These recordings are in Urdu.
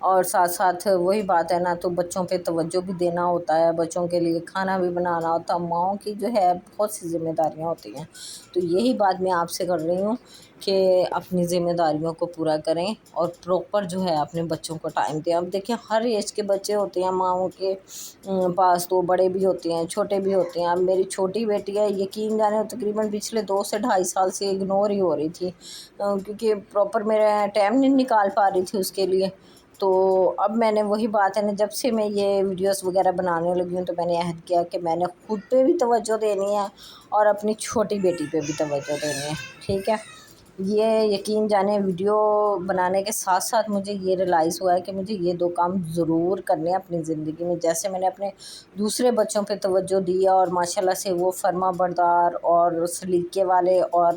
اور ساتھ ساتھ وہی بات ہے نا، تو بچوں پہ توجہ بھی دینا ہوتا ہے، بچوں کے لیے کھانا بھی بنانا ہوتا ہے، ماؤں کی جو ہے بہت سی ذمہ داریاں ہوتی ہیں۔ تو یہی بات میں آپ سے کر رہی ہوں کہ اپنی ذمہ داریوں کو پورا کریں اور پراپر جو ہے اپنے بچوں کو ٹائم دیں۔ اب دیکھیں ہر ایج کے بچے ہوتے ہیں ماؤں کے پاس، تو بڑے بھی ہوتے ہیں چھوٹے بھی ہوتے ہیں۔ اب میری چھوٹی بیٹی ہے، یقین جانے تقریباً پچھلے 2 سے 2.5 سال سے اگنور ہی ہو رہی تھی، کیونکہ پراپر میرا ٹائم نہیں نکال پا رہی تھی اس کے لیے۔ تو اب میں نے وہی بات ہے نا، جب سے میں یہ ویڈیوز وغیرہ بنانے لگی ہوں تو میں نے عہد کیا کہ میں نے خود پہ بھی توجہ دینی ہے اور اپنی چھوٹی بیٹی پہ بھی توجہ دینی ہے، ٹھیک ہے۔ یہ یقین جانے ویڈیو بنانے کے ساتھ ساتھ مجھے یہ ریلائز ہوا ہے کہ مجھے یہ 2 کام ضرور کرنے ہیں اپنی زندگی میں۔ جیسے میں نے اپنے دوسرے بچوں پہ توجہ دی ہے اور ماشاءاللہ سے وہ فرما بردار اور سلیقے والے اور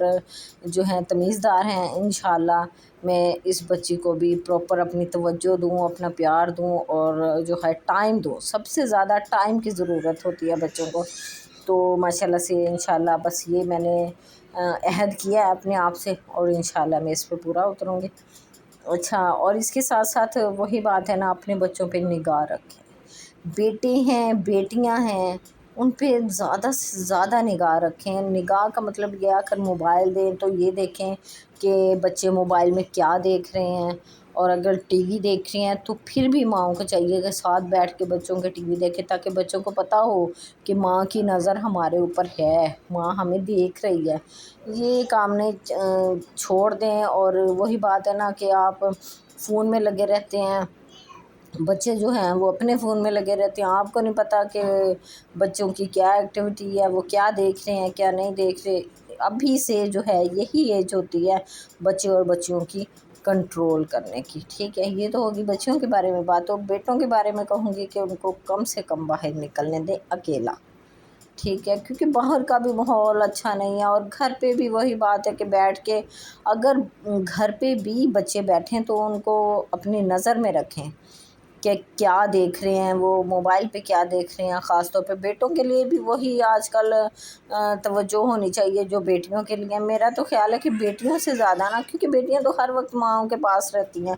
جو ہیں تمیزدار ہیں، انشاءاللہ میں اس بچی کو بھی پراپر اپنی توجہ دوں، اپنا پیار دوں اور جو ہے ٹائم دوں۔ سب سے زیادہ ٹائم کی ضرورت ہوتی ہے بچوں کو، تو ماشاءاللہ سے انشاءاللہ بس یہ میں نے عہد کیا ہے اپنے آپ سے اور انشاءاللہ میں اس پہ پورا اتروں گی۔ اچھا، اور اس کے ساتھ ساتھ وہی بات ہے نا، اپنے بچوں پہ نگاہ رکھیں۔ بیٹے ہیں بیٹیاں ہیں، ان پہ زیادہ سے زیادہ نگاہ رکھیں۔ نگاہ کا مطلب یہ اگر موبائل دیں تو یہ دیکھیں کہ بچے موبائل میں کیا دیکھ رہے ہیں، اور اگر ٹی وی دیکھ رہے ہیں تو پھر بھی ماؤں کو چاہیے کہ ساتھ بیٹھ کے بچوں کے ٹی وی دیکھیں، تاکہ بچوں کو پتہ ہو کہ ماں کی نظر ہمارے اوپر ہے، ماں ہمیں دیکھ رہی ہے۔ یہ کام نہیں چھوڑ دیں۔ اور وہی بات ہے نا کہ آپ فون میں لگے رہتے ہیں، بچے جو ہیں وہ اپنے فون میں لگے رہتے ہیں، آپ کو نہیں پتہ کہ بچوں کی کیا ایکٹیویٹی ہے، وہ کیا دیکھ رہے ہیں کیا نہیں دیکھ رہے۔ ابھی سے جو ہے یہی ایج ہوتی ہے بچے اور بچیوں کی کنٹرول کرنے کی، ٹھیک ہے۔ یہ تو ہوگی بچیوں کے بارے میں بات۔ ہو بیٹوں کے بارے میں کہوں گی کہ ان کو کم سے کم باہر نکلنے دیں اکیلا، ٹھیک ہے، کیونکہ باہر کا بھی ماحول اچھا نہیں ہے۔ اور گھر پہ بھی وہی بات ہے کہ بیٹھ کے اگر گھر پہ بھی بچے بیٹھیں تو ان کو اپنی نظر میں رکھیں کہ کیا دیکھ رہے ہیں، وہ موبائل پہ کیا دیکھ رہے ہیں۔ خاص طور پہ بیٹوں کے لیے بھی وہی آج کل توجہ ہونی چاہیے جو بیٹیوں کے لیے۔ میرا تو خیال ہے کہ بیٹیوں سے زیادہ نا، کیونکہ بیٹیاں تو ہر وقت ماؤں کے پاس رہتی ہیں،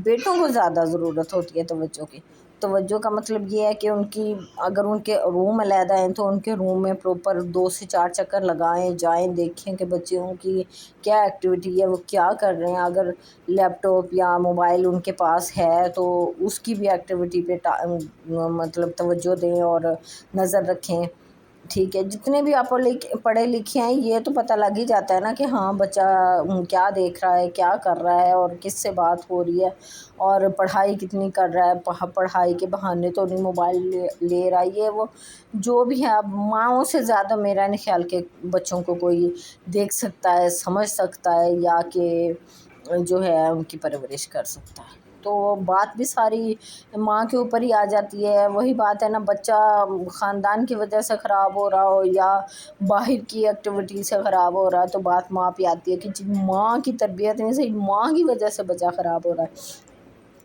بیٹوں کو زیادہ ضرورت ہوتی ہے توجہ کی۔ توجہ کا مطلب یہ ہے کہ ان کی اگر ان کے روم علیحدہ ہیں تو ان کے روم میں پراپر 2 سے 4 چکر لگائیں، جائیں، دیکھیں کہ بچوں کی کیا ایکٹیویٹی ہے، وہ کیا کر رہے ہیں۔ اگر لیپ ٹاپ یا موبائل ان کے پاس ہے تو اس کی بھی ایکٹیویٹی پہ مطلب توجہ دیں اور نظر رکھیں، ٹھیک ہے۔ جتنے بھی آپ پڑھے لکھے ہیں یہ تو پتہ لگ ہی جاتا ہے نا کہ ہاں بچہ کیا دیکھ رہا ہے، کیا کر رہا ہے اور کس سے بات ہو رہی ہے اور پڑھائی کتنی کر رہا ہے۔ پڑھائی کے بہانے تو نہیں موبائل لے رہا ہے، یہ وہ جو بھی ہے۔ اب ماؤں سے زیادہ میرا نہیں خیال کہ بچوں کو کوئی دیکھ سکتا ہے، سمجھ سکتا ہے یا کہ جو ہے ان کی پرورش کر سکتا ہے۔ تو بات بھی ساری ماں کے اوپر ہی آ جاتی ہے۔ وہی بات ہے نا، بچہ خاندان کی وجہ سے خراب ہو رہا ہو یا باہر کی ایکٹیویٹی سے خراب ہو رہا ہے تو بات ماں پہ آتی ہے کہ ماں کی تربیت میں سے ماں کی وجہ سے بچہ خراب ہو رہا ہے۔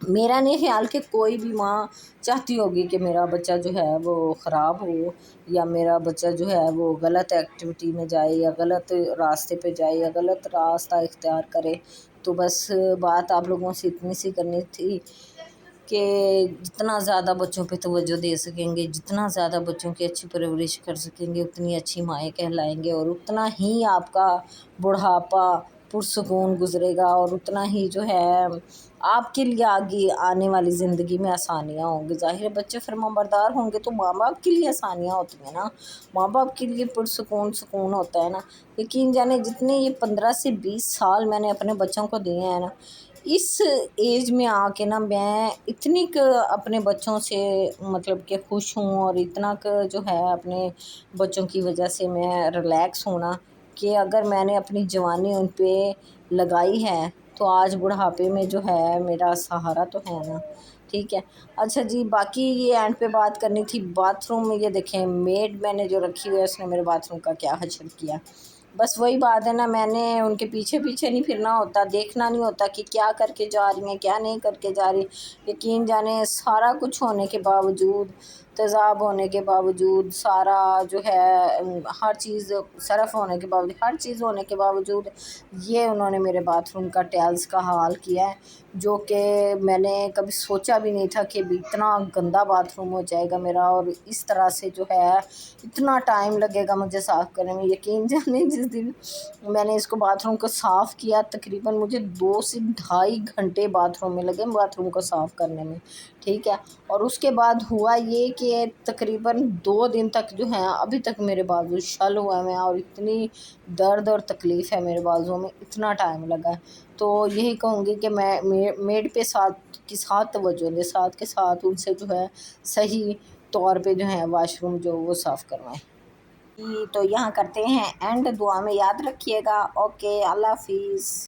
میرا نہیں خیال کہ کوئی بھی ماں چاہتی ہوگی کہ میرا بچہ جو ہے وہ خراب ہو یا میرا بچہ جو ہے وہ غلط ایکٹیویٹی میں جائے یا غلط راستے پہ جائے یا غلط راستہ اختیار کرے۔ تو بس بات آپ لوگوں سے اتنی سی کرنی تھی کہ جتنا زیادہ بچوں پہ توجہ دے سکیں گے، جتنا زیادہ بچوں کی اچھی پرورش کر سکیں گے، اتنی اچھی مائیں کہلائیں گے اور اتنا ہی آپ کا بڑھاپا پرسکون گزرے گا اور اتنا ہی جو ہے آپ کے لیے آگے آنے والی زندگی میں آسانیاں ہوں گی۔ ظاہر بچے فرما بردار ہوں گے تو ماں باپ کے لیے آسانیاں ہوتی ہیں نا، ماں باپ کے لیے سکون ہوتا ہے نا۔ یقین جانے جتنے یہ 15 سے 20 سال میں نے اپنے بچوں کو دیے ہیں نا، اس ایج میں آ کے نا میں اتنی اپنے بچوں سے مطلب کہ خوش ہوں اور اتنا جو ہے اپنے بچوں کی وجہ سے میں ریلیکس ہونا کہ اگر میں نے اپنی جوانی ان پہ لگائی ہے تو آج بڑھاپے میں جو ہے میرا سہارا تو ہے نا، ٹھیک ہے۔ اچھا جی، باقی یہ اینڈ پہ بات کرنی تھی باتھ روم میں۔ یہ دیکھیں میڈ میں نے جو رکھی ہوئی ہے اس نے میرے باتھ روم کا کیا حشر کیا۔ بس وہی بات ہے نا، میں نے ان کے پیچھے پیچھے نہیں پھرنا ہوتا، دیکھنا نہیں ہوتا کہ کیا کر کے جا رہی ہیں کیا نہیں کر کے جا رہی۔ یقین جانے سارا کچھ ہونے کے باوجود تیزاب ہونے کے باوجود، سارا جو ہے ہر چیز صرف ہونے کے باوجود، ہر چیز ہونے کے باوجود یہ انہوں نے میرے باتھ روم کا ٹائلز کا حال کیا ہے، جو کہ میں نے کبھی سوچا بھی نہیں تھا کہ اتنا گندا باتھ روم ہو جائے گا میرا، اور اس طرح سے جو ہے اتنا ٹائم لگے گا مجھے صاف کرنے میں۔ یقین جانے جس دن میں نے اس کو باتھ روم کو صاف کیا، تقریباً مجھے 2 سے 2.5 گھنٹے باتھ روم میں لگے، باتھ روم کو صاف کرنے میں، ٹھیک ہے۔ اور اس کے بعد ہوا یہ کہ تقریباً 2 دن تک جو ہیں ابھی تک میرے بازو شل ہوا ہے، اور اتنی درد اور تکلیف ہے میرے بازو میں، اتنا ٹائم لگا ہے۔ تو یہی کہوں گی کہ میں میڈ پہ ساتھ توجہ دیں، ساتھ کے ساتھ ان سے جو ہے صحیح طور پہ جو ہے واش روم جو وہ صاف کروائیں۔ تو یہاں کرتے ہیں اینڈ، دعا میں یاد رکھیے گا۔ اوکے، اللہ حافظ۔